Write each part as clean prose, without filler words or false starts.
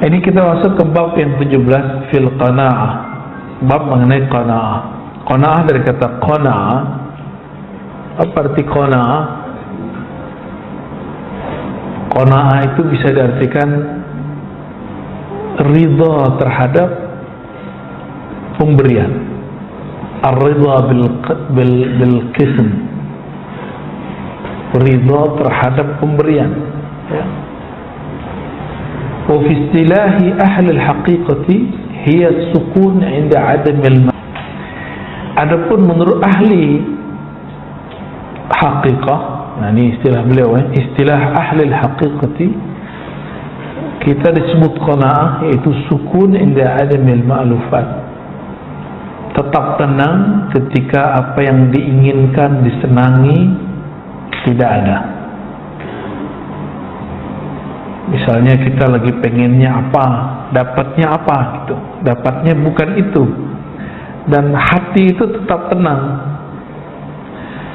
Ini kita masuk ke bab yang 17, fil qana'ah. Bab mengenai qana'ah. Qana'ah dari kata qana'ah. Apa arti qana'ah? Qana'ah itu bisa diartikan ridha terhadap pemberian. Ar-ridha bil qism. Ridha terhadap pemberian, ya. Wa fi istilahi ahli al-haqiqati hiya sukun 'inda 'adam al-ma'. Adapun menurut ahli haqiqah, nah ini istilah beliau, istilah ahli al-haqiqati, kita disebut qanaah, yaitu sukun 'inda 'adam al-ma'lufat. Tetap tenang ketika apa yang diinginkan, disenangi tidak ada. Misalnya kita lagi pengennya apa, dapatnya apa gitu. Dapatnya bukan itu. Dan hati itu tetap tenang.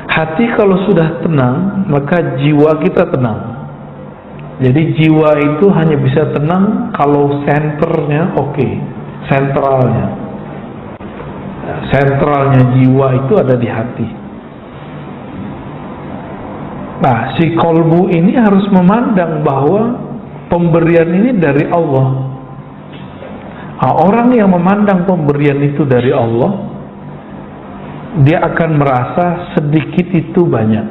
Hati kalau sudah tenang, maka jiwa kita tenang. Jadi jiwa itu hanya bisa tenang kalau senternya oke, sentralnya jiwa itu ada di hati. Nah, si kolbu ini harus memandang bahwa pemberian ini dari Allah. Nah, orang yang memandang pemberian itu dari Allah, dia akan merasa sedikit itu banyak.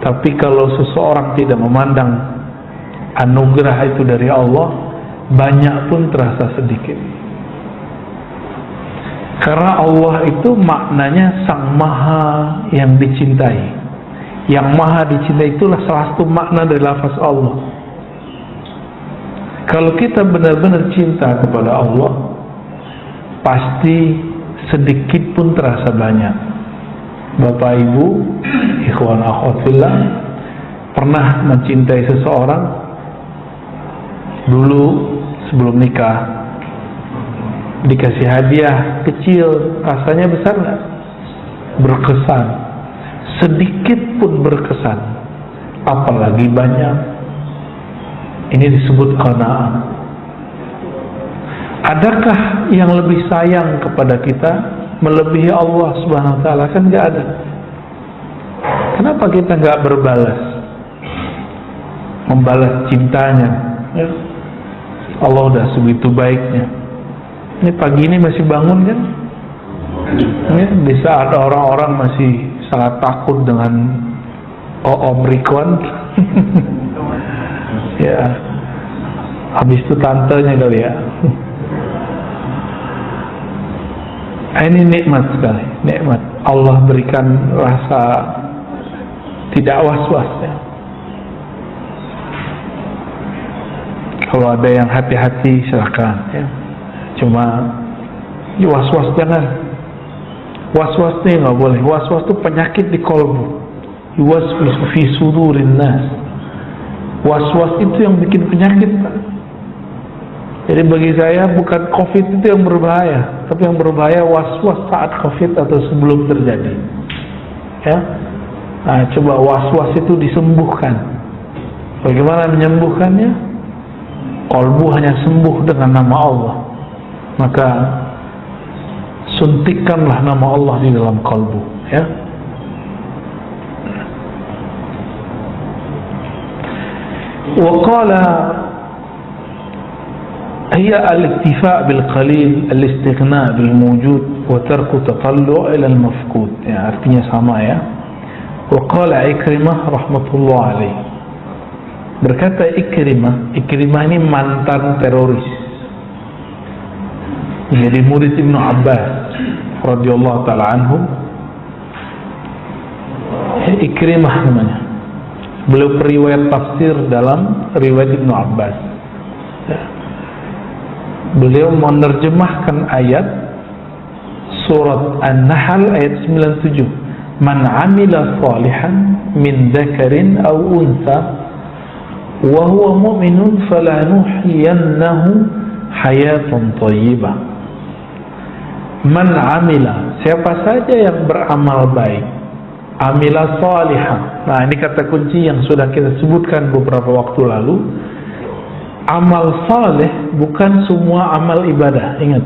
Tapi kalau seseorang tidak memandang anugerah itu dari Allah, banyak pun terasa sedikit. Karena Allah itu maknanya Sang Maha yang dicintai. Yang Maha dicintai itulah salah satu makna dari lafaz Allah. Kalau kita benar-benar cinta kepada Allah, pasti sedikit pun terasa banyak. Bapak Ibu, ikhwan akhwat fillah, pernah mencintai seseorang dulu sebelum nikah, dikasih hadiah kecil, rasanya besar nggak? Berkesan. Sedikit pun berkesan, apalagi banyak. Ini disebut qanaah. Adakah yang lebih sayang kepada kita melebihi Allah Subhanahu wa taala? Kan nggak ada. Kenapa kita nggak berbalas, membalas cintanya, ya? Allah udah segitu baiknya. Ini pagi ini masih bangun kan? Ya, di saat orang-orang masih sangat takut dengan Omikron. Ya, habis itu tantenya kali ya. Ini nikmat sekali, nikmat Allah berikan rasa tidak was-was, ya. Kalau ada yang hati-hati silakan, ya. Cuma was-was jangan. Was-was itu nggak boleh. Was-was itu penyakit di kolbu. Was-was fi sudurin nas. Was-was itu yang bikin penyakit, Pak. Jadi bagi saya bukan COVID itu yang berbahaya, tapi yang berbahaya was-was saat COVID atau sebelum terjadi. Ya. Nah, coba was-was itu disembuhkan. Bagaimana menyembuhkannya? Kolbu hanya sembuh dengan nama Allah. Maka suntikkanlah nama Allah di dalam kalbu, ya. Wa qala hiya al-iktifa' bil qalil, al-istighna' bil mawjud wa tarku tatallu' ila al-mafqud. Ya, artinya sama, ya. Wa qala Ikrimah rahmatullah alaih. Berkata Ikrimah ini mantan teroris. Jadi murid Ibnu Abbas radhiyallahu taala anhu. Ikrimah namanya. Beliau periwayat tafsir dalam riwayat Ibnu Abbas. Beliau menerjemahkan ayat surat An-Nahl ayat 97. Man 'amila salihan min dzakarin aw untha wa huwa mu'minun falanuhyiyannahu hayatan thayyibah. Man 'amila, siapa saja yang beramal baik, amila salihah. Nah, ini kata kunci yang sudah kita sebutkan beberapa waktu lalu. amal saleh bukan semua amal ibadah. Ingat,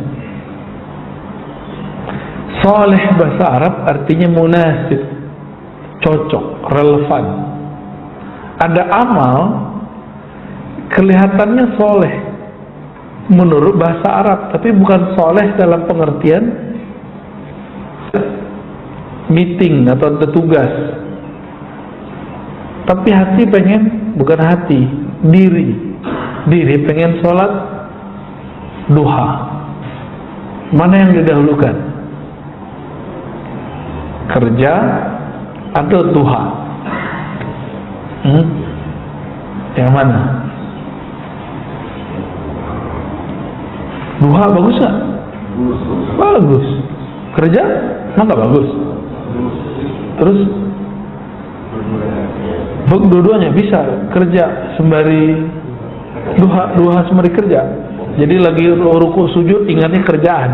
saleh bahasa Arab artinya munasib, cocok, relevan. Ada amal kelihatannya soleh menurut bahasa Arab, tapi bukan soleh dalam pengertian meeting atau tugas. Tapi hati pengen, bukan hati, diri pengen sholat duha. Mana yang didahulukan? Kerja atau duha? Yang mana? Duha bagus gak? Bagus. Kerja? Maka bagus. Terus dua-duanya bisa kerja sembari duha sembari kerja. Jadi lagi ruku sujud ingatnya kerjaan.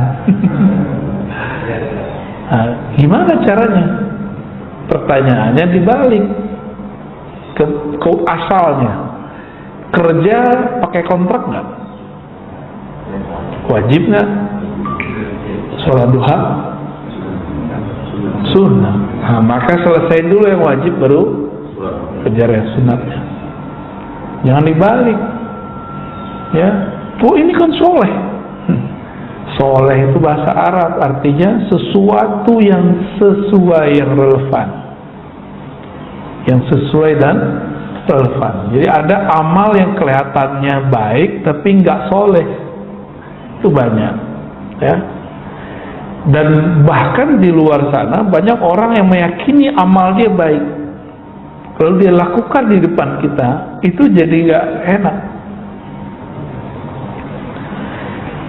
Nah, gimana caranya? Pertanyaannya dibalik ke asalnya. Kerja pakai kontrak nggak? Wajib nggak? Sholat duha sunnah. Nah, maka selesai dulu yang wajib baru kejar yang sunatnya. Jangan dibalik. Ya, ini kan soleh. Soleh itu bahasa Arab artinya sesuatu yang sesuai, yang relevan, yang sesuai dan relevan. Jadi ada amal yang kelihatannya baik tapi nggak soleh, itu banyak, ya. Dan bahkan di luar sana banyak orang yang meyakini amal dia baik, kalau dia lakukan di depan kita itu jadi nggak enak.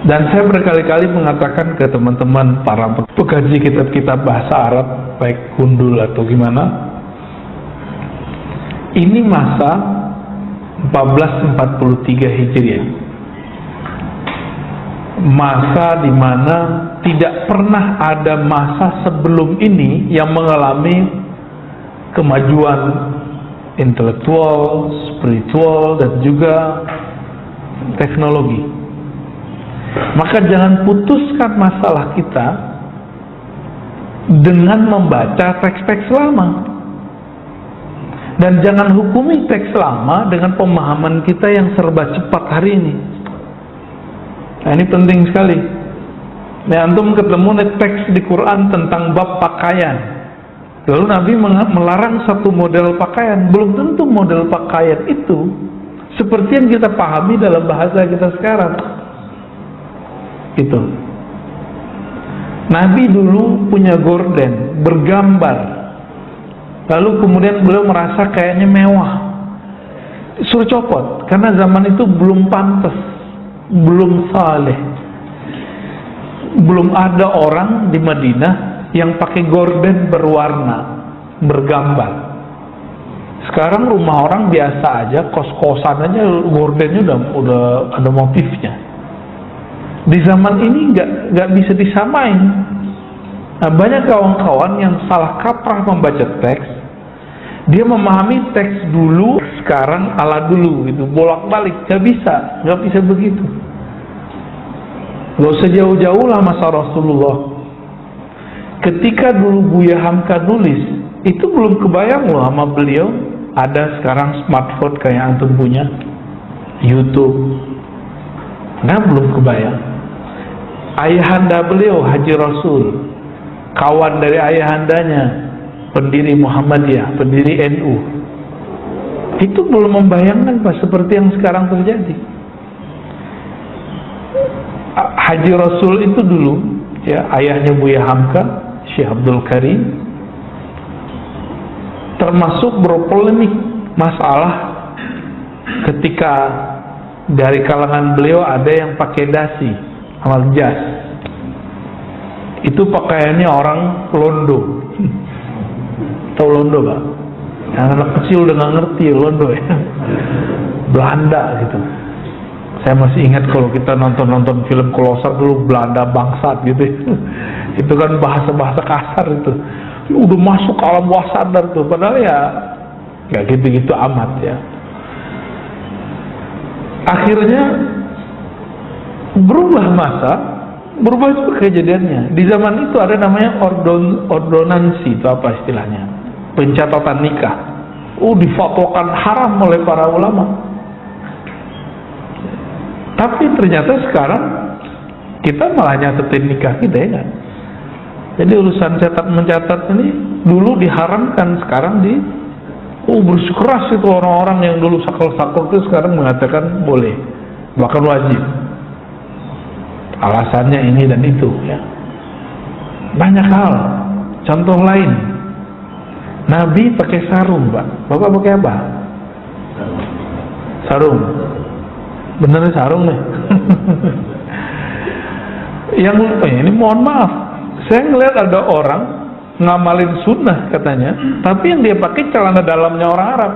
Dan saya berkali-kali mengatakan ke teman-teman para pengkaji kitab-kitab bahasa Arab, baik gundul atau gimana, ini masa 1443 Hijriah, masa dimana tidak pernah ada masa sebelum ini yang mengalami kemajuan intelektual, spiritual, dan juga teknologi. Maka jangan putuskan masalah kita dengan membaca teks-teks lama, dan jangan hukumi teks lama dengan pemahaman kita yang serba cepat hari ini. Nah, ini penting sekali. Nah, antum ketemu teks di Quran tentang bab pakaian, lalu Nabi melarang satu model pakaian. Belum tentu model pakaian itu seperti yang kita pahami dalam bahasa kita sekarang. Gitu. Nabi dulu punya gorden bergambar, lalu kemudian beliau merasa kayaknya mewah, suruh copot karena zaman itu belum pantas, belum saleh, belum ada orang di Madinah yang pakai gorden berwarna, bergambar. Sekarang rumah orang biasa aja, kos-kosan aja gordennya udah ada motifnya. Di zaman ini nggak bisa disamain. Nah, banyak kawan-kawan yang salah kaprah membaca teks. Dia memahami teks dulu, sekarang ala dulu, gitu, bolak-balik. Nggak bisa begitu. Nggak usah jauh-jauh lah masa Rasulullah. Ketika dulu Buya Hamka nulis, itu belum kebayang loh sama beliau ada sekarang smartphone kayak antum punya, YouTube. Nah, belum kebayang. Ayahanda beliau Haji Rasul, kawan dari ayahandanya, pendiri Muhammadiyah, pendiri NU, itu belum membayangkan Pak seperti yang sekarang terjadi. Haji Rasul itu dulu, ya, ayahnya Buya Hamka, Syekh Abdul Karim, termasuk berpolemik masalah ketika dari kalangan beliau ada yang pakai dasi, amal jas. Itu pakaiannya orang Londo. Tahu Londo, Pak? Yang anak kecil udah nggak ngerti Londo, ya. Belanda gitu. Saya masih ingat kalau kita nonton film Kolosal dulu, Belanda bangsat gitu. Itu kan bahasa-bahasa kasar itu. Udah masuk ke alam bawah sadar tuh. Padahal ya nggak gitu-gitu amat, ya. Akhirnya berubah masa, berubah juga kejadiannya. Di zaman itu ada namanya ordonansi, itu apa istilahnya? Pencatatan nikah. Difatwakan haram oleh para ulama. Tapi ternyata sekarang kita malah nyatetin nikah kita, ya kan? Jadi urusan mencatat ini dulu diharamkan, sekarang bersikeras itu orang-orang yang dulu sakal-sakal itu sekarang mengatakan boleh, bahkan wajib. Alasannya ini dan itu, ya. Banyak hal. Contoh lain, Nabi pakai sarung, Pak. Bapak pakai apa? Sarung. Bener sarung nih. Ini mohon maaf, saya ngeliat ada orang ngamalin sunnah katanya, tapi yang dia pakai celana dalamnya orang Arab.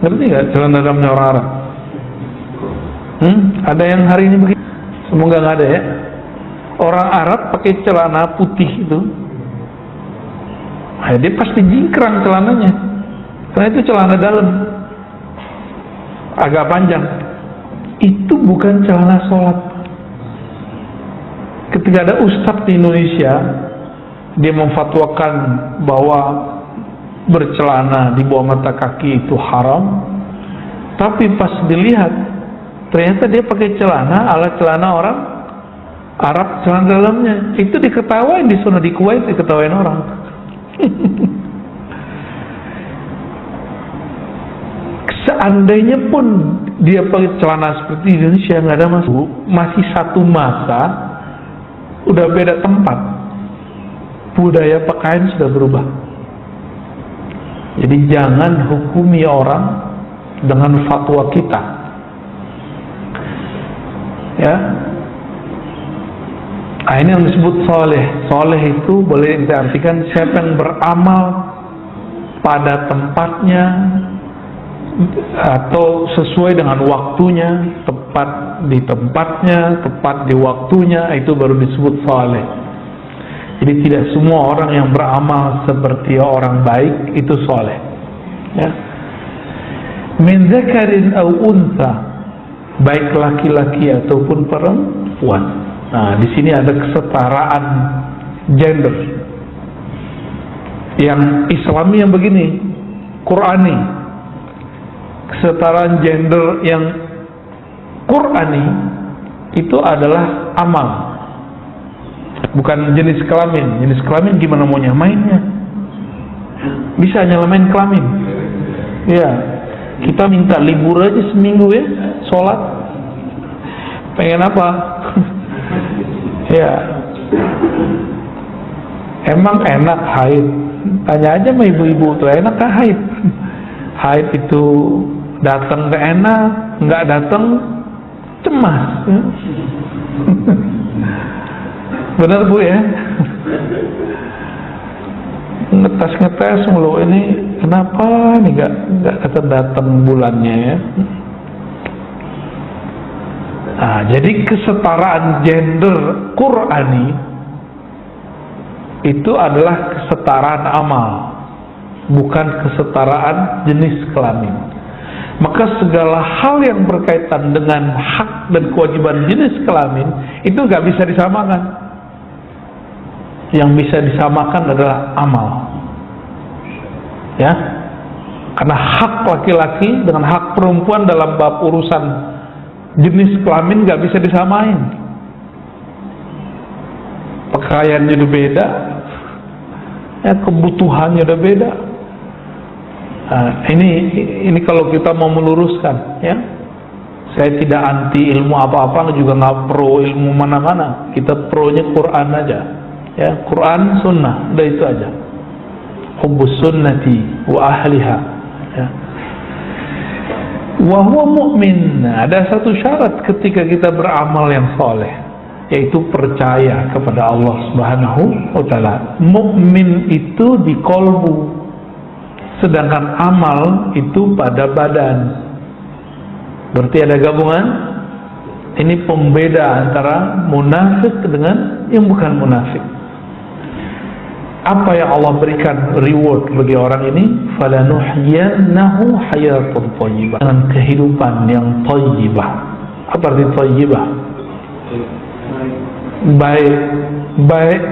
Ngerti nggak celana dalamnya orang Arab? Ada yang hari ini begitu? Semoga nggak ada, ya. Orang Arab pakai celana putih itu, dia pasti jingkrang celananya, karena itu celana dalam agak panjang. Itu bukan celana sholat. Ketika ada ustadz di Indonesia, dia memfatwakan bahwa bercelana di bawah mata kaki itu haram, tapi pas dilihat ternyata dia pakai celana ala celana orang Arab, celana dalamnya. Itu diketawain di sana, di Kuwait diketawain orang. Seandainya pun dia pakai celana seperti di Indonesia, nggak ada masalah. Masih satu masa, udah beda tempat, budaya pakaian sudah berubah. Jadi jangan hukumi orang dengan fatwa kita, ya. Nah, ini yang disebut soleh. Soleh itu boleh diartikan siapa yang beramal pada tempatnya atau sesuai dengan waktunya, tepat di tempatnya, tepat di waktunya, itu baru disebut soleh. Jadi tidak semua orang yang beramal seperti orang baik itu soleh, ya. Min zakarin aw unsa, baik laki-laki ataupun perempuan. Nah, di sini ada kesetaraan gender yang Islami, yang begini, Qurani. Kesetaraan gender yang Qurani itu adalah amal, bukan jenis kelamin. Jenis kelamin gimana mau nyamainnya? Bisa nyamain kelamin? Ya, kita minta libur aja seminggu, ya, sholat. Pengen apa? Ya, emang enak haid? Tanya aja sama ibu-ibu tuh, enak kah haid? Haid itu datang ke enak, nggak datang cemas, ya? Benar Bu, ya? Ngetes mulu, ini kenapa nih nggak datang bulannya, ya? Nah, jadi kesetaraan gender Qurani itu adalah kesetaraan amal, bukan kesetaraan jenis kelamin. Maka segala hal yang berkaitan dengan hak dan kewajiban jenis kelamin itu nggak bisa disamakan. Yang bisa disamakan adalah amal, ya. Karena hak laki-laki dengan hak perempuan dalam bab urusan jenis kelamin nggak bisa disamain. Pakaiannya udah beda, ya, kebutuhannya udah beda. Nah, ini kalau kita mau meluruskan, ya, saya tidak anti ilmu apa-apa, juga nggak pro ilmu mana-mana. Kita pronya Quran aja, ya, Quran Sunnah, udah itu aja. Hubbus sunnati wa ahliha, ya. Wa huwa mu'min. Ada satu syarat ketika kita beramal yang soleh, yaitu percaya kepada Allah Subhanahu wa ta'ala. Mukmin itu di kolbu, sedangkan amal itu pada badan. Berarti ada gabungan. Ini pembeda antara munafik dengan yang bukan munafik. Apa yang Allah berikan reward bagi orang ini? Falanuhyiyannahu hayatan thayyibah, dengan kehidupan yang thayyibah. Apa arti thayyibah? Baik, baik.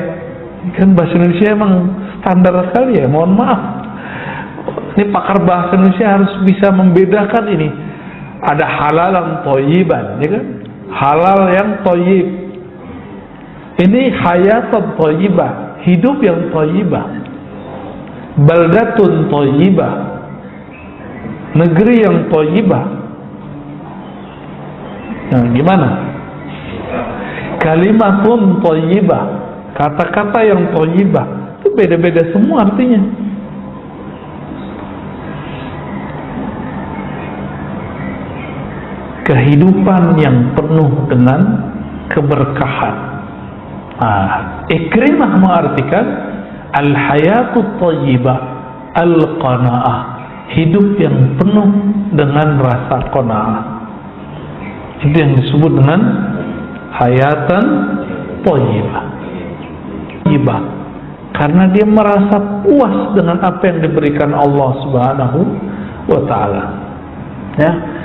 Kan bahasa Indonesia emang standar sekali ya. Mohon maaf. Ini pakar bahasa Indonesia harus bisa membedakan ini. Ada halalan thayyiban, ya kan? Halal yang thayyib. Ini hayatan thayyibah, hidup yang thayyibah. Baldatun thayyibah, negeri yang thayyibah. Nah, gimana? Kalimatun thayyibah, kata-kata yang thayyibah. Itu beda-beda semua artinya. Kehidupan yang penuh dengan keberkahan. Ikrimah mengartikan al-hayatut thayyibah al-qanaah, hidup yang penuh dengan rasa qanaah. Itu yang disebut dengan hayatan thayyibah. Thayyibah karena dia merasa puas dengan apa yang diberikan Allah Subhanahu wa ta'ala. Ya.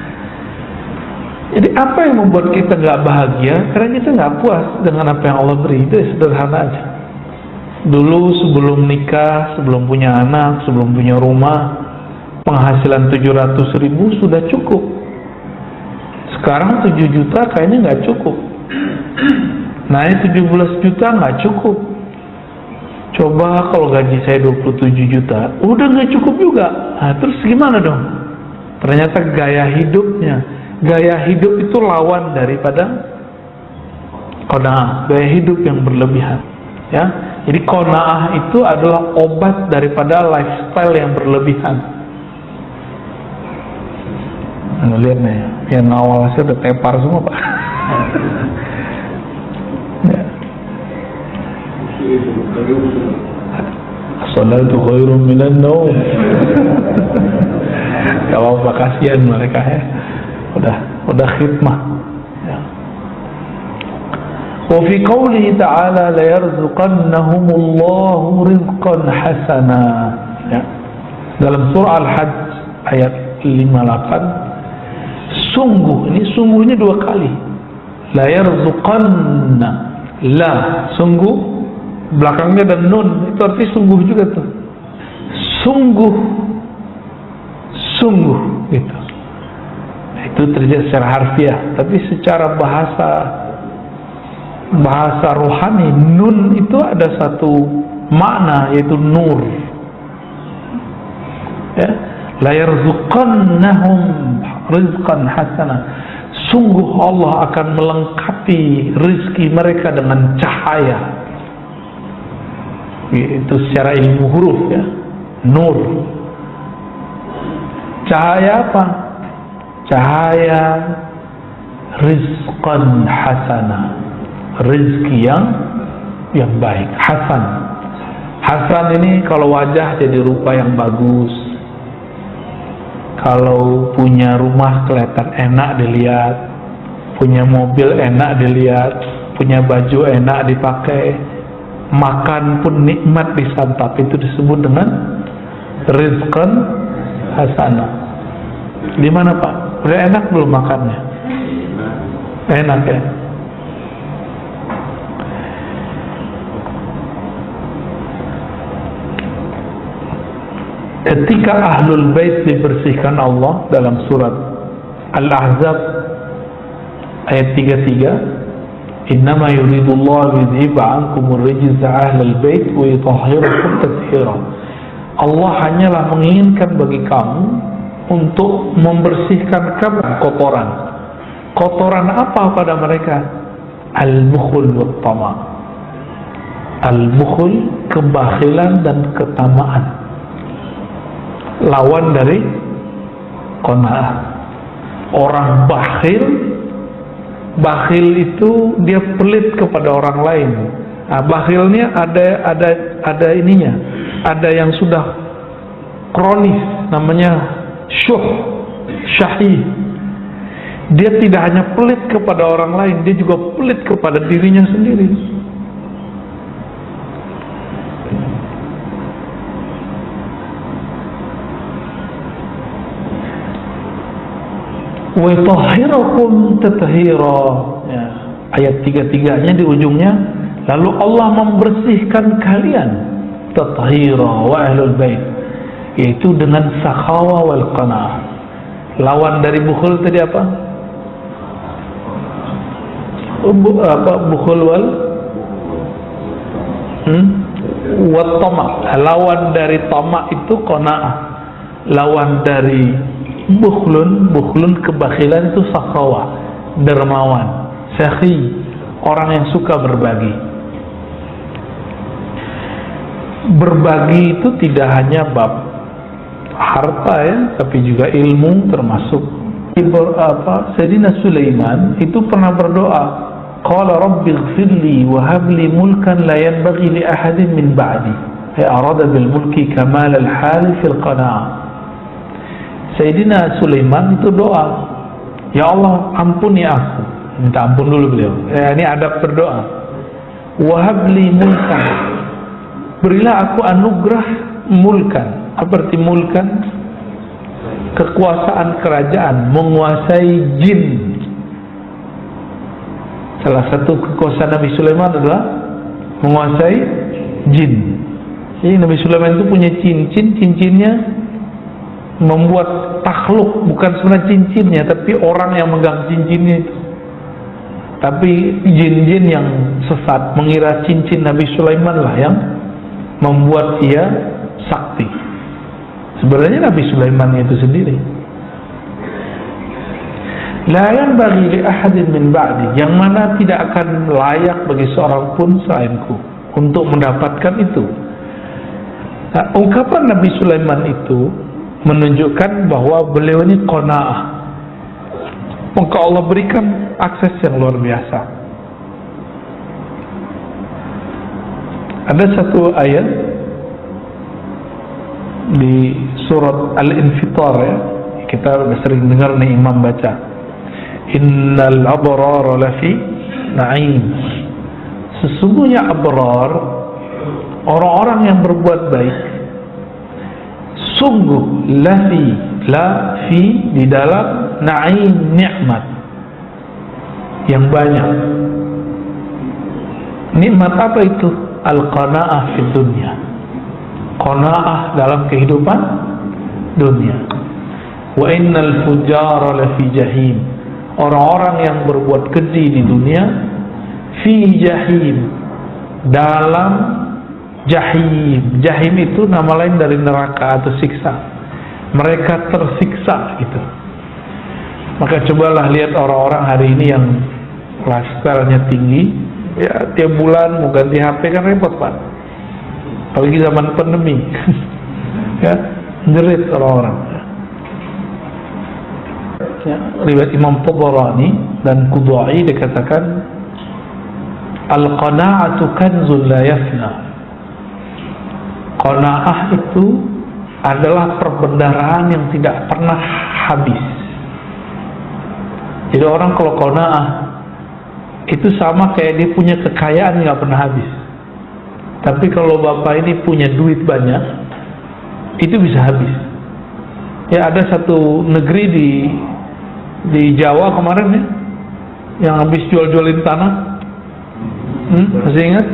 Jadi apa yang membuat kita nggak bahagia? Karena kita nggak puas dengan apa yang Allah beri. Itu sederhana aja. Dulu sebelum nikah, sebelum punya anak, sebelum punya rumah, penghasilan 700.000 sudah cukup. Sekarang 7 juta kayaknya nggak cukup. Naik 17 juta nggak cukup. Coba kalau gaji saya 27 juta, udah nggak cukup juga. Nah, terus gimana dong? Ternyata gaya hidupnya. Gaya hidup itu lawan daripada qanaah, gaya hidup yang berlebihan. Ya, jadi qanaah itu adalah obat daripada lifestyle yang berlebihan. Anda lihat nih, yang awal saya udah tepar semua pak. Ya. As-salatu khairun minan naum. Kalau kasihan mereka ya. Udah khidmah. Ya. Wa fi qoulihi ta'ala la yarzuqannahumullahu rizqan hasana. Ya. Dalam surah Al-Hajj ayat 58, sungguh, ini sungguhnya 2 kali. La yarzuqanna, la, sungguh, belakangnya ada nun, itu arti sungguh juga tuh. Sungguh gitu. Itu terjadi secara harfiah, tapi secara bahasa rohani, nun itu ada satu makna, yaitu nur. Ya, la yarzuqannahum rizqan hasana. Sungguh Allah akan melengkapi rizki mereka dengan cahaya. Itu secara ilmu huruf ya, nur. Cahaya apa? Cahaya rizqan hasana, rizki yang baik. Hasan ini kalau wajah jadi rupa yang bagus, kalau punya rumah kelihatan enak dilihat, punya mobil enak dilihat, punya baju enak dipakai, makan pun nikmat disantap. Itu disebut dengan rizqan hasana. Di mana Pak? Udah enak belum makannya? Enak ya? Ketika Ahlul Bait dibersihkan Allah dalam surat Al-Ahzab ayat 33, innama yuridullahu yudhiba ankumur rijza ahlal bait wa yutahhirakum tathira. Allah hanyalah menginginkan bagi kamu untuk membersihkan kamu kotoran. Kotoran apa pada mereka? Al-bukhul wa tama. Al-bukhul, kebakhilan dan ketamaan. Lawan dari qanaah. Orang bakhil itu dia pelit kepada orang lain. Nah, bakhilnya ada ininya, ada yang sudah kronis, namanya syahih. Dia tidak hanya pelit kepada orang lain, dia juga pelit kepada dirinya sendiri. wa yutahhirukum tathira. Ya, ayat 3-3-nya di ujungnya, lalu Allah membersihkan kalian, tathira wa ahlul bait, yaitu dengan sakhawa wal qanaah. Lawan dari bukhul tadi apa? Bukhul wal wat tamak. Lawan dari tamak itu qanaah. Lawan dari bukhlun kebakhilan itu sakhawa, dermawan, sakhi, orang yang suka berbagi. Berbagi itu tidak hanya bab harta ya, tapi juga ilmu termasuk. Sayyidina Sulaiman itu pernah berdoa, qala rabbi ighfirli wa habli mulkan la yanbaghi li ahadin min ba'di. Ay arada bil mulki kamal al hal fil qanaah. Sayyidina Sulaiman itu doa, ya Allah ampuni aku, minta ampun dulu beliau. Ini adab berdoa. Wa habli mulkan, berilah aku anugerah mulkan. Apa arti mulkan? Kekuasaan kerajaan, menguasai jin. Salah satu kekuasaan Nabi Sulaiman adalah menguasai jin. Jadi Nabi Sulaiman itu punya cincinnya membuat takhluk, bukan sebenarnya cincinnya, tapi orang yang megang cincinnya itu. Tapi jin-jin yang sesat mengira cincin Nabi Sulaiman lah yang membuat ia sakti. Sebenarnya Nabi Sulaiman itu sendiri. La yanbaghi li ahadin min ba'di, yang mana tidak akan layak bagi seorang pun selainku untuk mendapatkan itu. Nah, ungkapan Nabi Sulaiman itu menunjukkan bahwa beliau ini qanaah. Maka Allah berikan akses yang luar biasa. Ada satu ayat di surat Al-Infitar ya, kita sudah sering dengar nih imam baca, innal abrara lafi na'im. Sesungguhnya abrar, orang-orang yang berbuat baik, sungguh lafi di dalam na'im, nikmat yang banyak. Nikmat apa itu? Al-qanaah fi dunya, qanaah dalam kehidupan dunia. Wa innal fujara lafi jahim, orang-orang yang berbuat keji di dunia, fi jahim, dalam jahim. Jahim itu nama lain dari neraka atau siksa. Mereka tersiksa gitu. Maka cobalah lihat orang-orang hari ini yang lifestyle-nya tinggi, ya tiap bulan mau ganti HP kan repot Pak. Apalagi zaman pandemi. Ya, jerit orang-orang. Ya, riwayat Imam Tabarani dan Qudai dikatakan al-qana'atu kanzul la yafna. Qanaah itu adalah perbendaharaan yang tidak pernah habis. Jadi orang kalau qanaah itu sama kayak dia punya kekayaan nggak pernah habis. Tapi kalau bapak ini punya duit banyak, itu bisa habis. Ya ada satu negeri di Jawa kemarin ya, yang habis jual-jualin tanah. Masih ingat?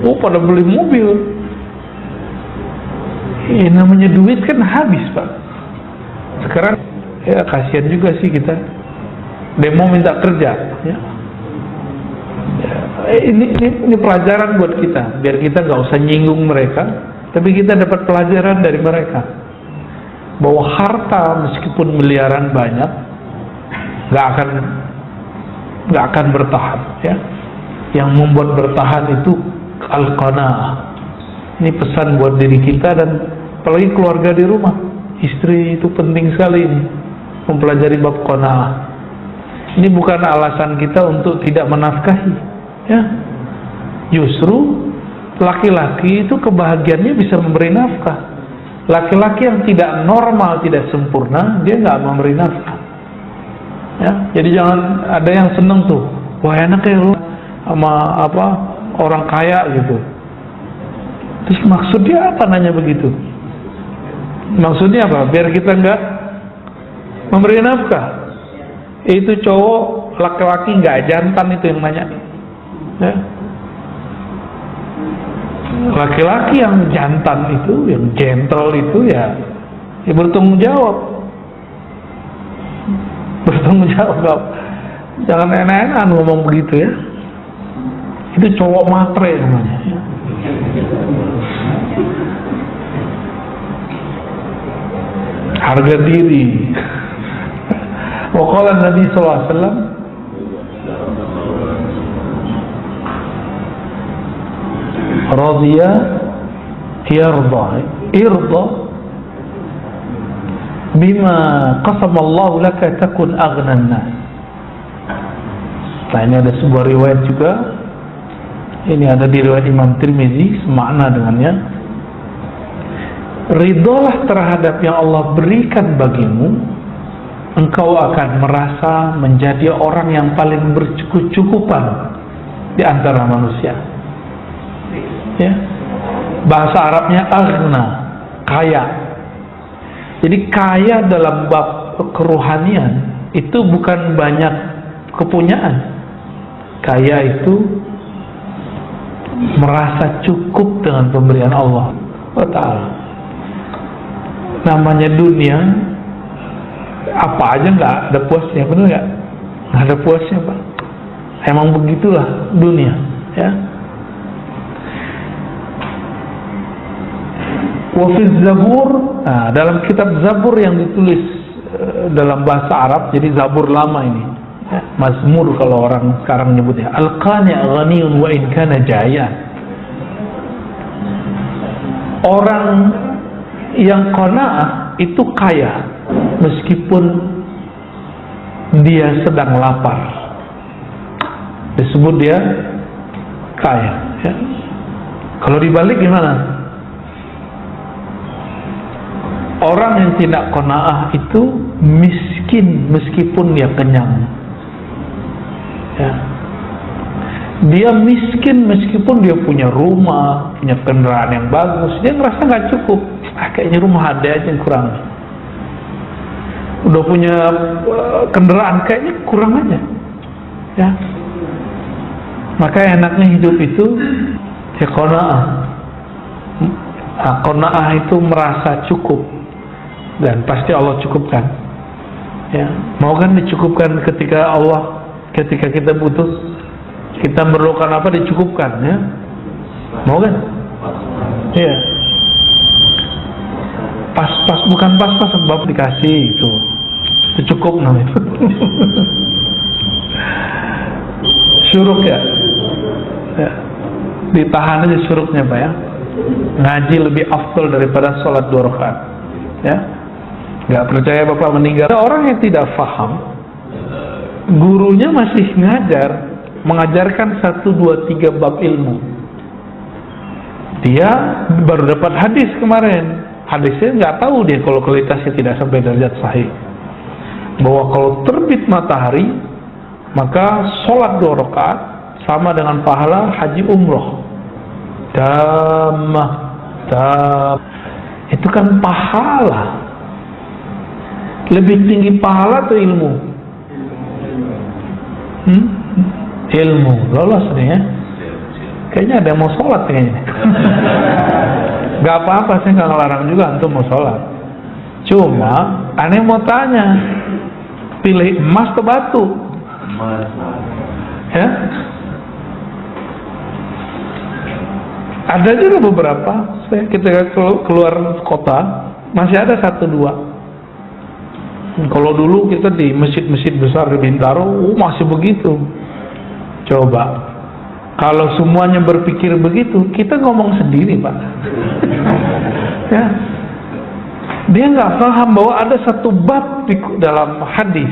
Oh pada beli mobil. Namanya duit kan habis Pak. Sekarang ya kasihan juga sih kita. Demo minta kerja ya. Ini pelajaran buat kita, biar kita nggak usah nyinggung mereka, tapi kita dapat pelajaran dari mereka bahwa harta meskipun miliaran banyak nggak akan bertahan ya. Yang membuat bertahan itu al-qanaah. Ini pesan buat diri kita dan apalagi keluarga di rumah, istri itu penting sekali ini mempelajari bab qanaah. Ini bukan alasan kita untuk tidak menafkahi ya. Justru laki-laki itu kebahagiaannya bisa memberi nafkah. Laki-laki yang tidak normal, tidak sempurna, dia nggak memberi nafkah ya. Jadi jangan ada yang seneng tuh, wah enak ya lu sama apa orang kaya gitu. Terus maksudnya apa nanya begitu? Maksudnya apa? Biar kita nggak memberi nafkah. Itu cowok laki-laki nggak jantan itu yang nanya. Ya. Laki-laki yang jantan itu, yang gentle itu ya bertanggung jawab. Bertanggung jawab. Jangan enak-enakan ngomong begitu ya. Itu cowok matre namanya. Harga diri. Waqala Nabi sallallahu alaihi wasallam, radiya yarda, irda bima qasama Allah laka takun aghnan nas. Nah, ini ada sebuah riwayat juga. Ini ada di riwayat Imam Tirmizi, semakna dengannya. Ridholah terhadap yang Allah berikan bagimu, engkau akan merasa menjadi orang yang paling bercukupan di antara manusia. Ya. Bahasa Arabnya aghna, kaya. Jadi kaya dalam bab kerohanian itu bukan banyak kepunyaan. Kaya itu merasa cukup dengan pemberian Allah Ta'ala. Namanya dunia, apa aja nggak ada puasnya, benar nggak? Nggak ada puasnya, Pak. Emang begitulah dunia, ya. Wafiz Zabur, nah, dalam kitab Zabur yang ditulis dalam bahasa Arab, jadi Zabur lama ini, ya, Mazmur kalau orang sekarang nyebutnya. Al-qani' ghaniyun wa in kana jaya. Orang yang qanaah itu kaya meskipun dia sedang lapar, disebut dia kaya, ya. Kalau dibalik gimana? Orang yang tidak qanaah itu miskin meskipun dia kenyang, ya. Dia miskin meskipun dia punya rumah, punya kendaraan yang bagus, dia ngerasa nggak cukup. Kayaknya rumah ada aja yang kurang. Udah punya kendaraan, kayaknya kurang aja, ya. Maka enaknya hidup itu ya qanaah. Nah, qanaah itu merasa cukup, dan pasti Allah cukupkan, ya. Mau kan dicukupkan ketika kita butuh, kita memerlukan apa, dicukupkan, ya. Mau kan? Iya. Pas-pas, bukan pas-pas, sebab dikasih itu cukup namanya. Syuruk, ya. Ya. Ditahan aja syuruknya, Pak, ya. Ngaji lebih afdal daripada sholat 2 rakaat, ya. Nggak percaya Bapak meninggal. Orang yang tidak paham, gurunya masih mengajarkan 1, 2, 3 bab ilmu. Dia baru dapat hadis kemarin. Hadisnya nggak tahu dia kalau kualitasnya tidak sampai derajat sahih. Bahwa kalau terbit matahari, maka sholat 2 rakaat sama dengan pahala haji umroh. Itu kan pahala. Lebih tinggi pahala atau ilmu? Ilmu. Lolos nih, ya. Kayaknya ada yang mau sholat kayaknya. Gak apa-apa, saya gak ngelarang juga antum mau sholat. Cuma aneh mau tanya, pilih emas atau batu? Ya. Ada juga beberapa. Kita keluar kota masih ada 1, 2. Kalau dulu kita di masjid-masjid besar di Bintaro, masih begitu. Coba, kalau semuanya berpikir begitu, kita ngomong sendiri, Pak. Ya, dia nggak paham bahwa ada 1 bab di dalam hadis.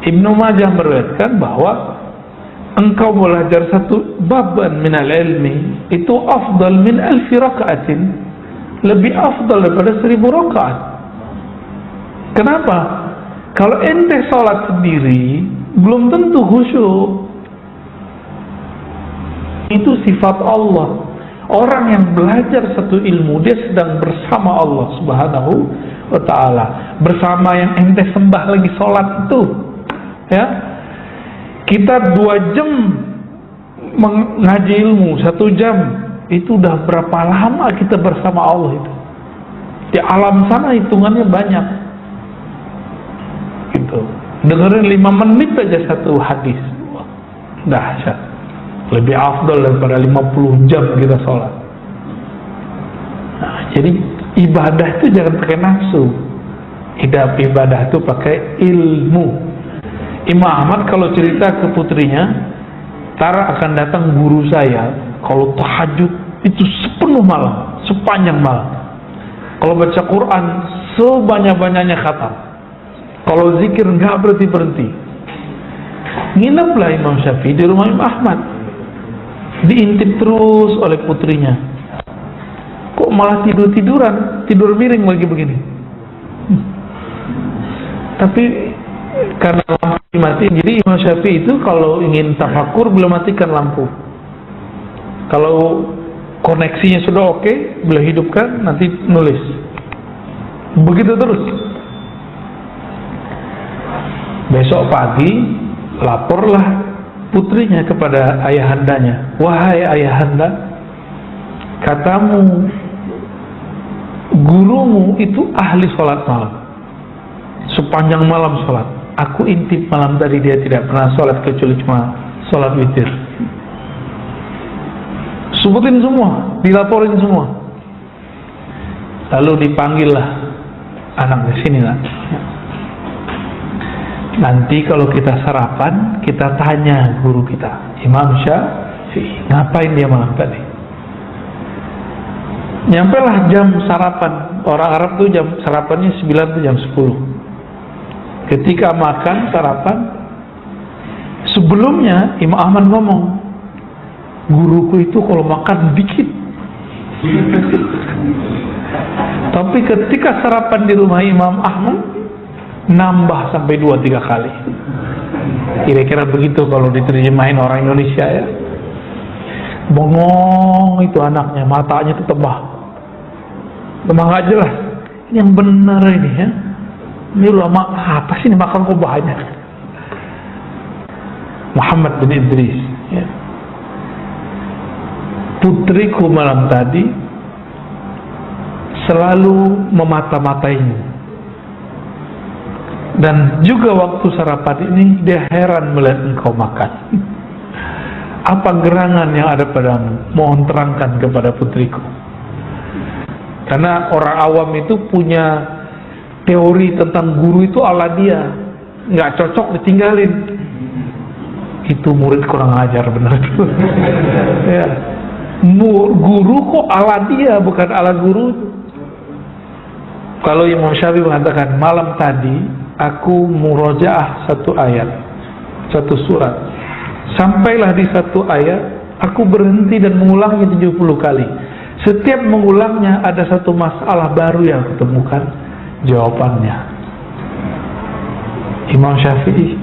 Ibnu Majah meriwayatkan bahwa engkau belajar 1 bab minal ilmi itu afdal min 1000 rakaatin, lebih afdal daripada 1000 rakaat. Kenapa? Kalau ente sholat sendiri belum tentu khusyuk. Itu sifat Allah. Orang yang belajar 1 ilmu, dia sedang bersama Allah Subhanahu wa ta'ala. bersama yang ente sembah lagi sholat itu, ya. Kita 2 jam mengaji ilmu, 1 jam, itu udah berapa lama kita bersama Allah itu. Di alam sana hitungannya banyak, gitu. Dengerin 5 menit aja satu hadis, dahsyat. Lebih afdal daripada 50 jam kita sholat. Nah, jadi ibadah itu jangan pakai nafsu. Ibadah itu pakai ilmu. Imam Ahmad kalau cerita ke putrinya, Tara akan datang guru saya kalau tahajud itu sepenuh malam, sepanjang malam. Kalau baca Quran sebanyak-banyaknya khatam. Kalau zikir nggak berhenti-berhenti. Ngineplah Imam Syafi'i di rumah Imam Ahmad. Diintip terus oleh putrinya. Kok malah tidur-tiduran, tidur miring lagi begini. Tapi karena lampu dimatiin, jadi Imam Syafi'i itu kalau ingin tafakur beliau matikan lampu. Kalau koneksinya sudah oke, beliau hidupkan, nanti nulis. Begitu terus. Besok pagi laporlah putrinya kepada ayahandanya. Wahai ayahanda, katamu gurumu itu ahli sholat malam, sepanjang malam sholat. Aku intip malam tadi dia tidak pernah sholat kecuali cuma sholat witir. Sebutin semua, dilaporin semua. Lalu dipanggillah anaknya, sini nak. Nanti kalau kita sarapan, kita tanya guru kita, Imam Syafi'i, ngapain dia malam tadi? Nyampelah jam sarapan. Orang Arab tuh jam sarapannya 9 tuh jam 10. Ketika makan sarapan, sebelumnya Imam Ahmad ngomong, guruku itu kalau makan dikit. Tapi ketika sarapan di rumah Imam Ahmad, nambah sampai 2-3 kali. Kira-kira begitu kalau diterjemahin orang Indonesia, ya. Bengong itu anaknya, matanya itu tebah gak jelas. Ini yang benar ini, ya. Ini ulama apa sih ini makan kok banyak. Muhammad bin Idris, ya. Putriku malam tadi selalu memata-matainya. Dan juga waktu sarapan ini dia heran melihat engkau makan. Apa gerangan yang ada padamu? Mohon terangkan kepada putriku. Karena orang awam itu punya teori tentang guru itu ala dia, nggak cocok ditinggalin. Itu murid kurang ajar benar itu. Ya. Guru kok ala dia, bukan ala guru. Kalau Imam Syafi'i mengatakan malam tadi aku murojaah 1 ayat, 1 surat, sampailah di 1 ayat, aku berhenti dan mengulangnya 70 kali. Setiap mengulangnya ada 1 masalah baru yang aku temukan jawabannya. Imam Syafi'i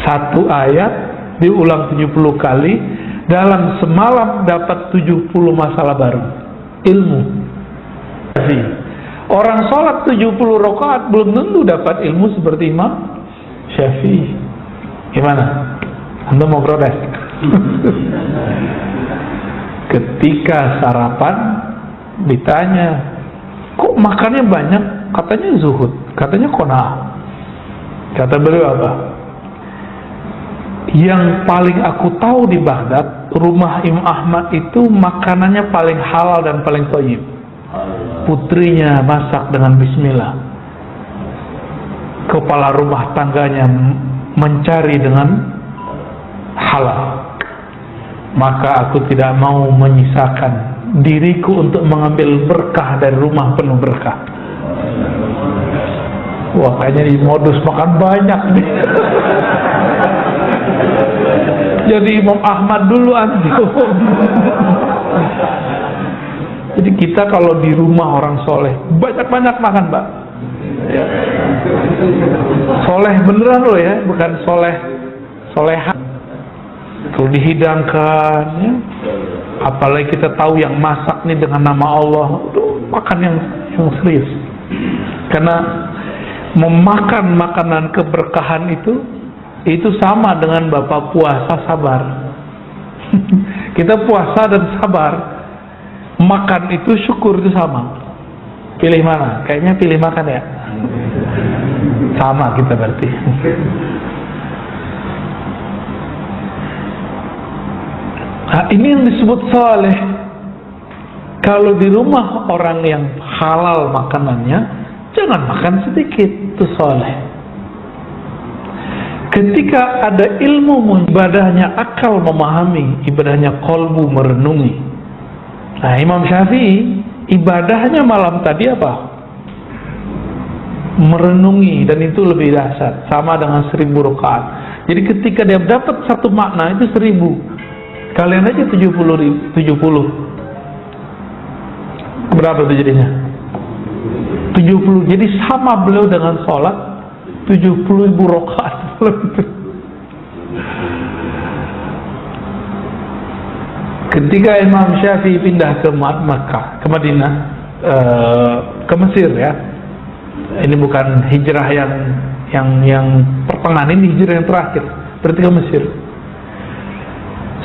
1 ayat diulang 70 kali, dalam semalam dapat 70 masalah baru ilmu. Orang sholat 70 rakaat belum tentu dapat ilmu seperti Imam Syafi'i. Gimana? Anda mau protes? Ketika sarapan ditanya, kok makannya banyak? Katanya zuhud, katanya qanaah. Kata beliau apa? Yang paling aku tahu di Baghdad, rumah Imam Ahmad itu makanannya paling halal dan paling thayyib. Putrinya masak dengan bismillah. Kepala rumah tangganya mencari dengan halal. Maka aku tidak mau menyisakan diriku untuk mengambil berkah dari rumah penuh berkah. Wah, kayaknya di modus makan banyak nih. Jadi Imam Ahmad dulu antum. Jadi kita kalau di rumah orang soleh, banyak-banyak makan, Pak. Ya. Soleh beneran loh ya, bukan solehan. Kalau dihidangkan, ya. Apalagi kita tahu yang masak nih dengan nama Allah, makan yang serius. Karena memakan makanan keberkahan itu sama dengan Bapak puasa sabar. Kita puasa dan sabar, makan itu syukur itu sama. Pilih mana? Kayaknya pilih makan ya. Sama kita berarti. Nah, ini yang disebut saleh. Kalau di rumah orang yang halal makanannya, jangan makan sedikit, itu saleh. Ketika ada ilmu ibadahnya, akal memahami, ibadahnya kolbu merenungi. Nah, Imam Syafi'i ibadahnya malam tadi apa? Merenungi, dan itu lebih dahsyat, sama dengan 1000 rakaat. Jadi ketika dia dapat satu makna itu 1000, kalian aja 70. Berapa itu jadinya? 70. Jadi sama beliau dengan sholat 70.000 rakaat. Ketika Imam Syafi'i pindah ke Makkah, ke Madinah, ke Mesir ya. Ini bukan hijrah yang pertengahan, ini hijrah yang terakhir, berarti ke Mesir.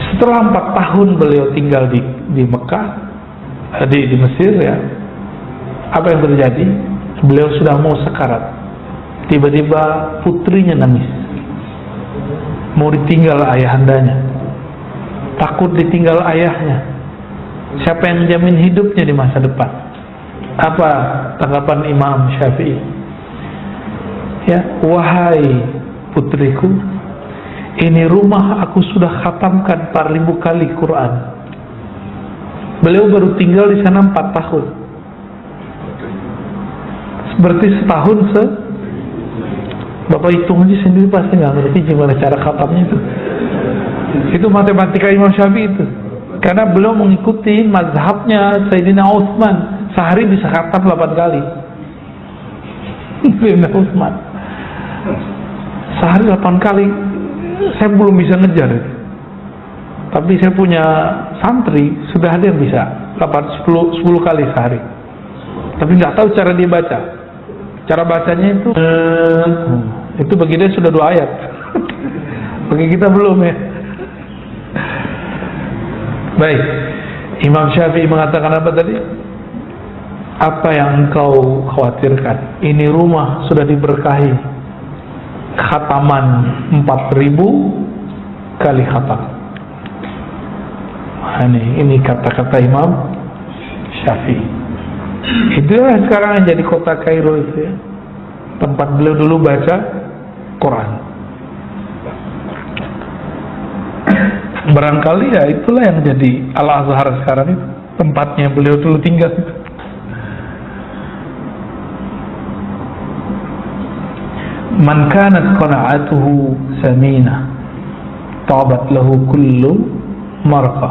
Setelah 4 tahun beliau tinggal di Mekah, di Mesir ya, apa yang terjadi? Beliau sudah mau sekarat, tiba-tiba putrinya nangis, mau ditinggal ayahandanya, takut ditinggal ayahnya. Siapa yang jamin hidupnya di masa depan? Apa tanggapan Imam Syafi'i? Ya, wahai putriku, ini rumah aku sudah khatamkan 4000 kali Quran. Beliau baru tinggal di sana 4 tahun. Berarti setahun Bapak hitung aja sendiri, pasti nggak ngerti gimana cara khatamnya itu. Itu matematika Imam Syafi'i itu. Karena beliau mengikuti mazhabnya Sayyidina Utsman, sehari bisa khatam 8 kali. Sayyidina Utsman sehari 8 kali. Saya belum bisa ngejar, tapi saya punya santri sudah ada yang bisa 10 kali sehari, tapi nggak tahu cara dia baca. Cara bacanya itu bagi dia sudah 2 ayat. Bagi kita belum ya. Baik, Imam Syafi'i mengatakan apa tadi? Apa yang engkau khawatirkan? Ini rumah sudah diberkahi khataman 4000 kali khatam. Nah, ini kata-kata Imam Syafi'i. Itulah sekarang yang jadi kota Kairo itu ya, tempat beliau dulu baca Quran. Barangkali ya itulah yang jadi Al-Azhar sekarang itu, tempatnya beliau dulu tinggal. Man kanat qana'atuhu samina tabat lahu kullu marqa.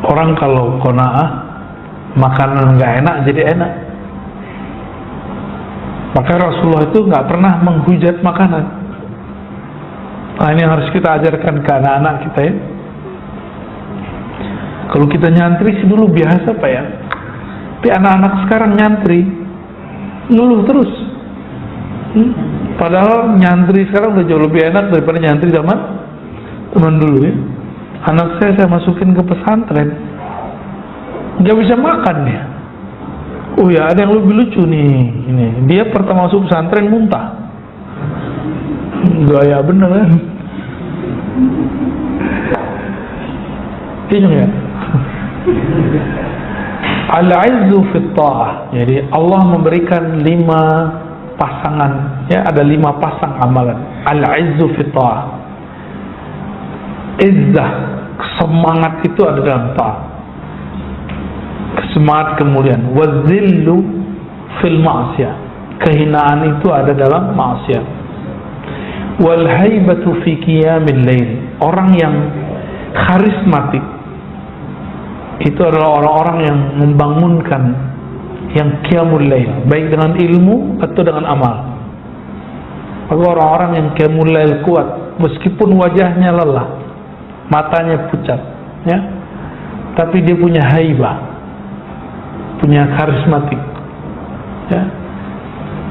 Orang kalau qana'ah, makanan nggak enak jadi enak. Maka Rasulullah itu nggak pernah menghujat makanan. Nah, ini yang harus kita ajarkan ke anak-anak kita ya. Kalau kita nyantri sih dulu biasa Pak ya, tapi anak-anak sekarang nyantri ngeluh terus. Padahal nyantri sekarang udah jauh lebih enak daripada nyantri zaman dulu ya. Anak saya masukin ke pesantren, nggak bisa makan ya. Oh ya, ada yang lebih lucu nih. Ini dia pertama masuk pesantren muntah. Gaya bener kan? Bingung ya? Al-izzu fit ta'ah. Jadi Allah memberikan 5 pasangan ya, ada 5 pasang amalan. Al-izzu fit ta'ah. Izzah, semangat itu ada dalam ta'ah. Semangat kemuliaan. Wazillu fil ma'siyah. Kehinaan itu ada dalam maksiat. Wal haibatu fi qiyamil lail. Orang yang karismatik itu adalah orang-orang yang membangunkan, yang qiyamul lail, baik dengan ilmu atau dengan amal. Maka orang-orang yang qiyamul lail kuat, meskipun wajahnya lelah, matanya pucat ya, tapi dia punya haibah, punya karismatik ya.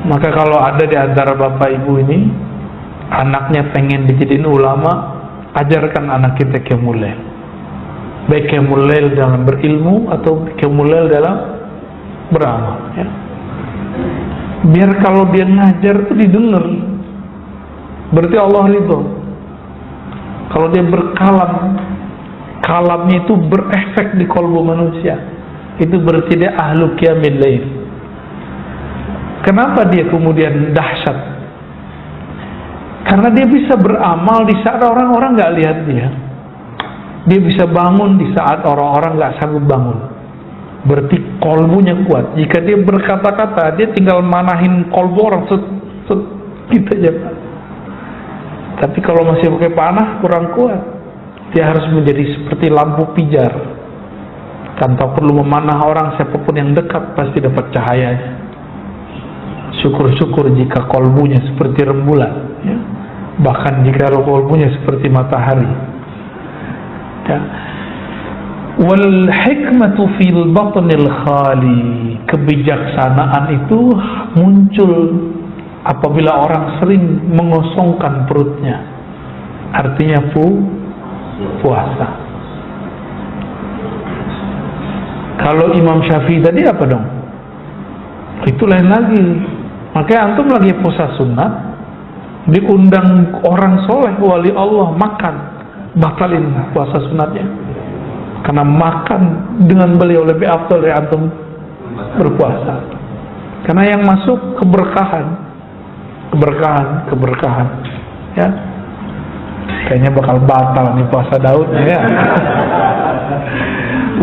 Maka kalau ada di antara bapak ibu ini anaknya pengen dijadiin ulama, ajarkan anak kita qiyamul lail. Baik qiyamul lail dalam berilmu atau qiyamul lail dalam beramal, ya. Biar kalau dia ngajar itu didengar, berarti Allah ridho. Kalau dia berkalam, kalamnya itu berefek di kalbu manusia, itu berarti dia ahlu qiyamul lail. Kenapa dia kemudian dahsyat? Karena dia bisa beramal di saat orang-orang nggak lihat dia. Dia bisa bangun di saat orang-orang nggak sanggup bangun. Berarti kolbunya kuat. Jika dia berkata-kata, dia tinggal manahin kolbu orang gitu aja. Tapi kalau masih pakai panah kurang kuat. Dia harus menjadi seperti lampu pijar. Tanpa perlu memanah orang, siapapun yang dekat pasti dapat cahayanya. Syukur-syukur jika kolbunya seperti rembulan, ya. Bahkan jika kolbunya seperti matahari, ya. Wal hikmatu fil batnil khali. Kebijaksanaan itu muncul apabila orang sering mengosongkan perutnya. Artinya puasa. Kalau Imam Syafi'i tadi apa dong? Itu lain lagi. Makanya antum lagi puasa sunat, diundang orang soleh wali Allah makan, batalin puasa sunatnya. Karena makan dengan beliau lebih afdal dari antum berpuasa. Karena yang masuk keberkahan, ya. Kayaknya bakal batal nih puasa Daud, ya.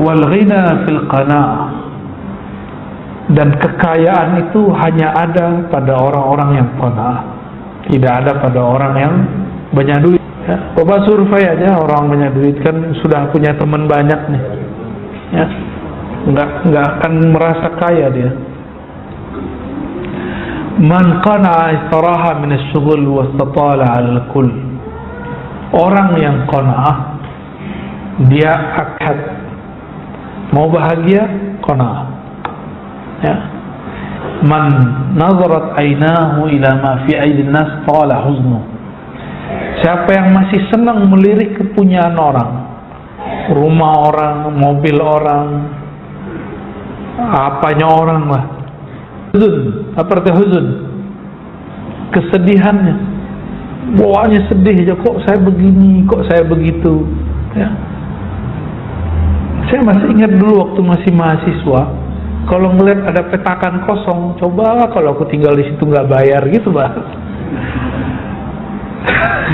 Wal ghina fil qana'ah. Dan kekayaan itu hanya ada pada orang-orang yang qana'ah. Tidak ada pada orang yang banyak duit. Ya, coba survei aja orang banyak duit, kan sudah punya teman banyak nih, ya, nggak akan merasa kaya dia. Man qana'a istaraha min asy-syughul wa istatala 'ala al-kull. Orang yang qanaah, dia akad mau bahagia, qanaah, ya. Man nazarat aynahu ila ma fi aydin nas tala huznu. Siapa yang masih senang melirik kepunyaan orang, rumah orang, mobil orang, apanya orang lah, huzun, apa arti huzun? Kesedihannya, bawaannya sedih aja, kok saya begini, kok saya begitu, ya. Saya masih ingat dulu waktu masih mahasiswa, kalau ngeliat ada petakan kosong, coba kalau aku tinggal di situ nggak bayar gitu, Pak.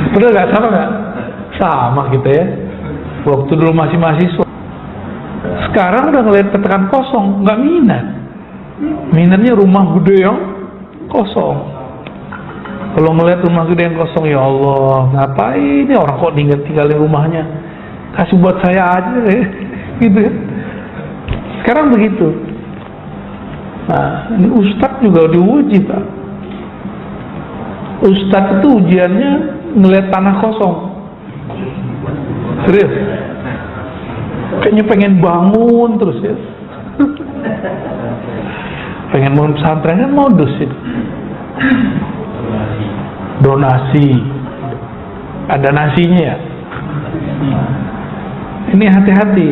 Bener gak? Sama gak? Sama gitu ya. Waktu dulu masih mahasiswa. Sekarang udah ngeliat petakan kosong, nggak minat. Minatnya rumah gede yang kosong. Kalau ngeliat rumah gede yang kosong, ya Allah, ngapain ini orang kok tinggalin rumahnya? Kasih buat saya aja, gitu ya. Sekarang begitu. Nah, ini ustadz juga diuji, Pak. Ustadz itu ujiannya ngeliat tanah kosong. Serius. Kayaknya pengen bangun terus ya. Pengen bangun pesantren kan modus itu. Donasi. Ada nasinya ya. Ini hati-hati.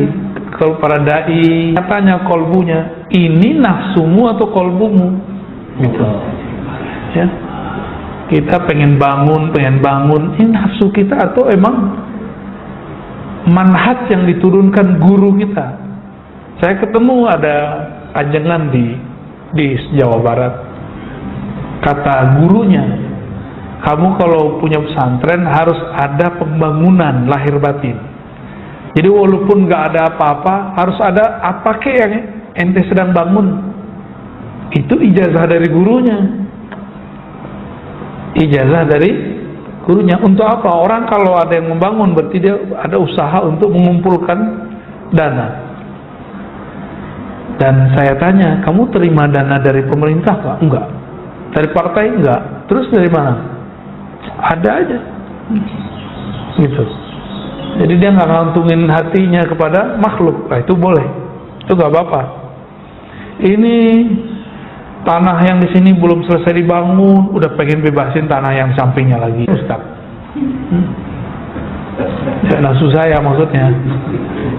Kalau para dai katanya kolbunya, ini nafsumu atau kolbumu? Gitu. Ya. Kita pengen bangun, ini nafsu kita atau emang manhaj yang diturunkan guru kita? Saya ketemu ada ajengan di Jawa Barat. Kata gurunya, kamu kalau punya pesantren harus ada pembangunan lahir batin. Jadi walaupun nggak ada apa-apa, harus ada apa kek yang ente sedang bangun. Itu ijazah dari gurunya. Ijazah dari gurunya. Untuk apa? Orang kalau ada yang membangun berarti dia ada usaha untuk mengumpulkan dana. Dan saya tanya, kamu terima dana dari pemerintah Pak? Enggak. Dari partai? Enggak. Terus dari mana? Ada aja. Gitu. Jadi dia nggak ngantungin hatinya kepada makhluk. Nah, itu boleh. Itu nggak apa-apa. Ini tanah yang di sini belum selesai dibangun, udah pengen bebasin tanah yang sampingnya lagi, Ustaz. Ya, nafsu saya maksudnya.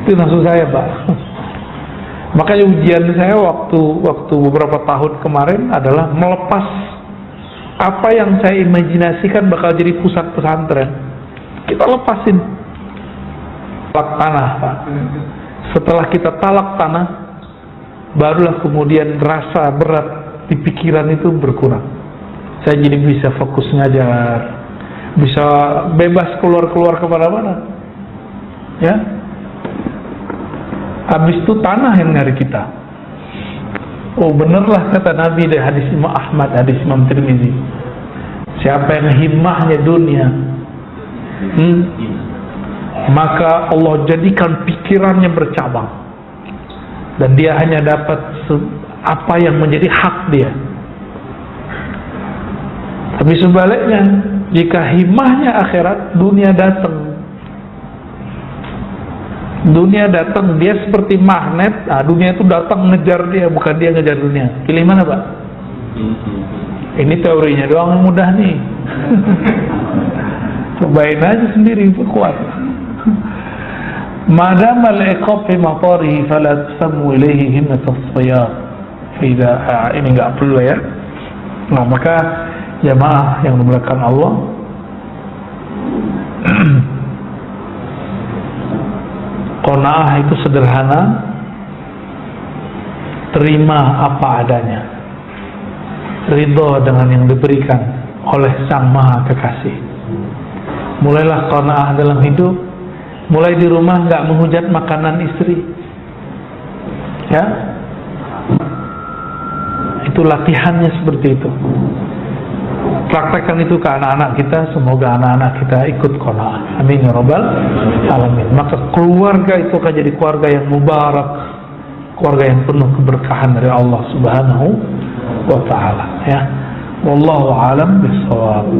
Itu nafsu saya, Pak. Makanya ujian saya waktu beberapa tahun kemarin adalah melepas apa yang saya imajinasikan bakal jadi pusat pesantren. Kita lepasin talak tanah, Pak. Setelah kita talak tanah, barulah kemudian rasa berat di pikiran itu berkurang. Saya jadi bisa fokus ngajar, bisa bebas keluar kemana-mana. Ya, habis itu tanah yang nyari kita. Oh benerlah kata Nabi dari hadis Imam Ahmad, hadis Imam Tirmizi. Siapa yang himmahnya dunia, maka Allah jadikan pikirannya bercabang, dan dia hanya dapat apa yang menjadi hak dia. Tapi sebaliknya, jika himmahnya akhirat, dunia datang. Dunia datang, dia seperti magnet. Nah, dunia itu datang ngejar dia, bukan dia ngejar dunia. Pilih mana, Pak? Ini teorinya doang yang mudah nih. Cobain aja sendiri, kuat. Madam al-iqab fi matarihi fala tasamu ilaihi himmatus siyar. Ini nggak perlu ya. Nah, maka jamaah yang dimuliakan Allah, qanaah itu sederhana, terima apa adanya, ridho dengan yang diberikan oleh Sang Maha Kekasih. Mulailah qanaah dalam hidup. Mulai di rumah nggak menghujat makanan istri, ya. Itu latihannya seperti itu. Praktekkan itu ke anak-anak kita. Semoga anak-anak kita ikut qanaah. Amin ya rabbal alamin. Maka keluarga itu akan jadi keluarga yang mubarak, keluarga yang penuh keberkahan dari Allah Subhanahu wa taala, ya. Wallahu a'lam bishawab.